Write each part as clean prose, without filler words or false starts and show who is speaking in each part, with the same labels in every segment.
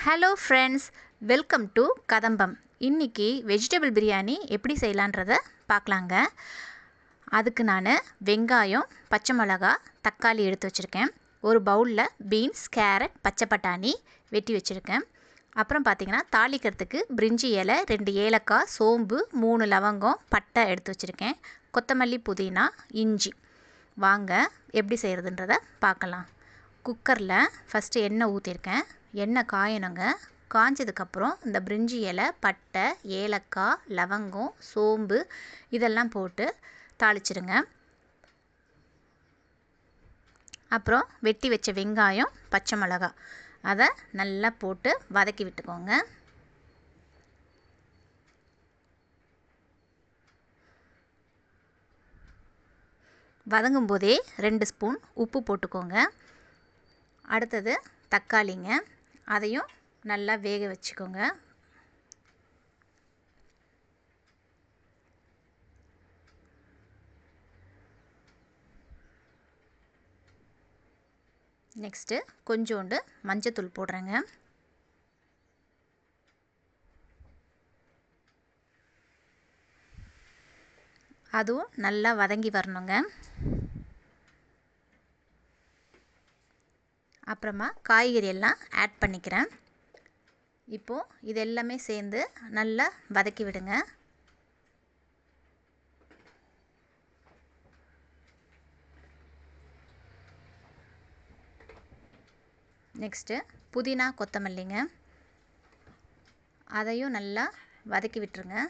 Speaker 1: Hello friends, welcome to கதம்பம். இன்றைக்கி vegetable biryani எப்படி செய்யலான்றதை பார்க்கலாங்க. அதுக்கு நான் வெங்காயம், பச்சை மிளகா, தக்காளி எடுத்து வச்சுருக்கேன். ஒரு பவுலில் பீன்ஸ், கேரட், பச்சை பட்டாணி வெட்டி வச்சுருக்கேன். அப்புறம் பார்த்திங்கன்னா தாளிக்கிறதுக்கு பிரிஞ்சி இலை, 2 ஏலக்காய், சோம்பு, 3 லவங்கம், பட்டை எடுத்து வச்சுருக்கேன். கொத்தமல்லி, புதினா, இஞ்சி. வாங்க எப்படி செய்கிறதுன்றதை பார்க்கலாம். குக்கரில் ஃபஸ்ட்டு எண்ணெய் ஊற்றிருக்கேன். எண்ணெய் காயணுங்க. காஞ்சதுக்கப்புறம் இந்த பிரிஞ்சி இலை, பட்டை, ஏலக்காய், லவங்கம், சோம்பு இதெல்லாம் போட்டு தாளிச்சிருங்க. அப்புறம் வெட்டி வச்ச வெங்காயம், பச்சை மிளகா அதை நல்லா போட்டு வதக்கி விட்டுக்கோங்க. வதங்கும் போதே 2 ஸ்பூன் உப்பு போட்டுக்கோங்க. அடுத்தது தக்காளிங்க, அதையும் நல்லா வேக வச்சுக்கோங்க. நெக்ஸ்ட்டு கொஞ்சோண்டு மஞ்சத்தூள் போடுறேங்க. அதுவும் நல்லா வதங்கி வரணுங்க. அப்புறமா காய்கறி எல்லாம் ஆட் பண்ணிக்கிறேன். இப்போது இது எல்லாமே சேர்ந்து நல்லா வதக்கி விடுங்க. நெக்ஸ்ட்டு புதினா, கொத்தமல்லிங்க, அதையும் நல்லா வதக்கி விட்டுருங்க.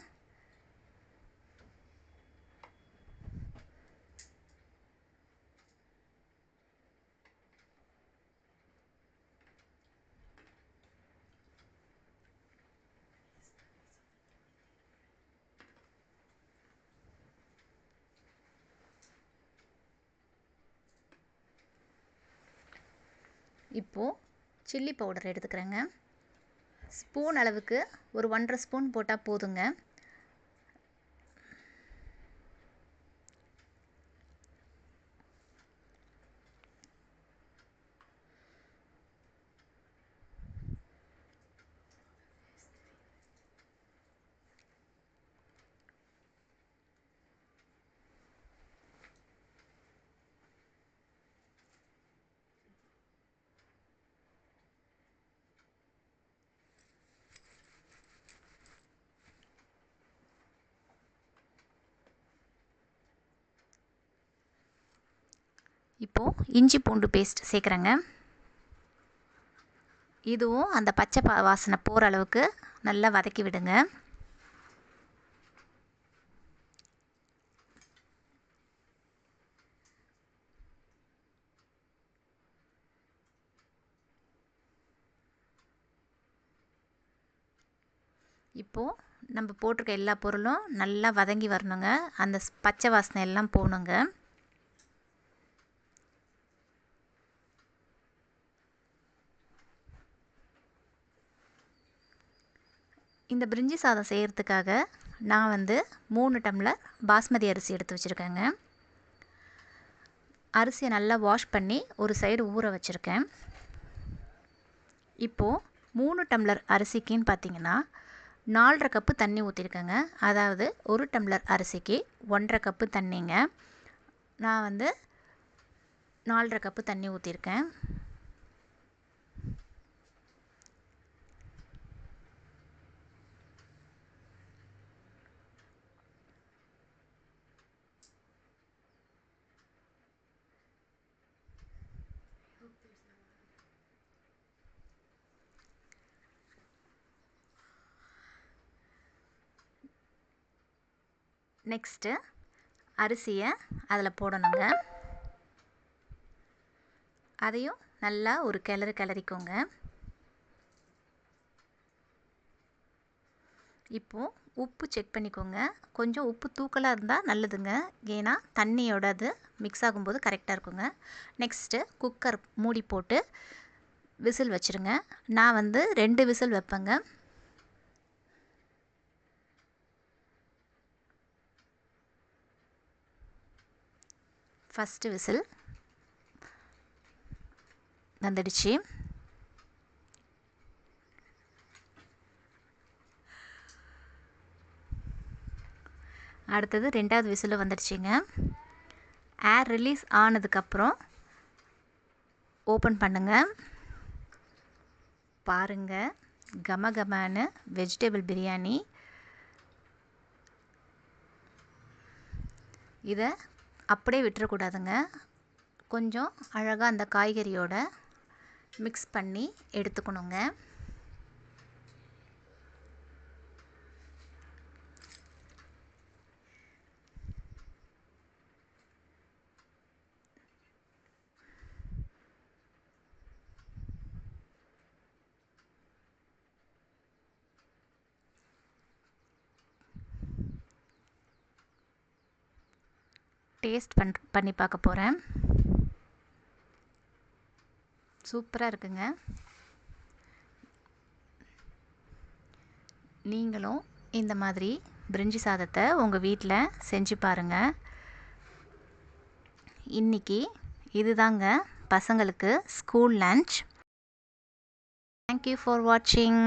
Speaker 1: இப்போது சில்லி பவுடர் எடுத்துக்கிறேங்க. ஸ்பூன் அளவுக்கு ஒரு 1.5 ஸ்பூன் போட்டால் போதுங்க. இப்போது இஞ்சி பூண்டு பேஸ்ட் சேர்க்குறேங்க. இதுவும் அந்த பச்சை வாசனை போகிற அளவுக்கு நல்லா வதக்கி விடுங்க. இப்போது நம்ம போட்டிருக்க எல்லா பொருளும் நல்லா வதங்கி வரணுங்க. அந்த பச்சை வாசனை எல்லாம் போகணுங்க. இந்த பிரிஞ்சி சாதம் செய்கிறதுக்காக நான் 3 டம்ளர் பாஸ்மதி அரிசி எடுத்து வச்சுருக்கேங்க. அரிசியை நல்லா வாஷ் பண்ணி ஒரு சைடு ஊற வச்சுருக்கேன். இப்போது 3 டம்ளர் அரிசிக்குன்னு பார்த்திங்கன்னா 4.5 கப்பு தண்ணி ஊற்றிருக்கேங்க. அதாவது 1 டம்ளர் அரிசிக்கு 1.5 கப்பு தண்ணிங்க. நான் 4.5 கப்பு தண்ணி ஊற்றிருக்கேன். நெக்ஸ்ட்டு அரிசியை அதில் போடணுங்க. அதையும் நல்லா ஒரு கிளறிக்கோங்க. இப்போது உப்பு செக் பண்ணிக்கோங்க. கொஞ்சம் உப்பு தூக்கலாக இருந்தால் நல்லதுங்க. ஏன்னா தண்ணியோட அது மிக்ஸ் ஆகும்போது கரெக்டாக இருக்குங்க. நெக்ஸ்ட்டு குக்கர் மூடி போட்டு விசில் வச்சுருங்க. நான் 2 விசில் வைப்பேங்க. ஃபஸ்ட்டு விசில் வந்துடுச்சு. அடுத்தது 2வது விசில் வந்துடுச்சுங்க. ஏர் ரிலீஸ் ஆனதுக்கப்புறம் ஓப்பன் பண்ணுங்கள். பாருங்கள், கமகமான வெஜிடபிள் பிரியாணி. இதை அப்படியே விட்டுறக்கூடாதுங்க. கொஞ்சம் அழகாக அந்த காய்கறியோட மிக்ஸ் பண்ணி எடுத்துக்கணுங்க. டேஸ்ட் பண்ணி பார்க்க போகிறேன். சூப்பராக இருக்குங்க. நீங்களும் இந்த மாதிரி பிரிஞ்சி சாதத்தை உங்கள் வீட்டில் செஞ்சு பாருங்கள். இன்றைக்கி இதுதாங்க பசங்களுக்கு ஸ்கூல் லன்ச். தேங்க்யூ ஃபார் வாட்சிங்.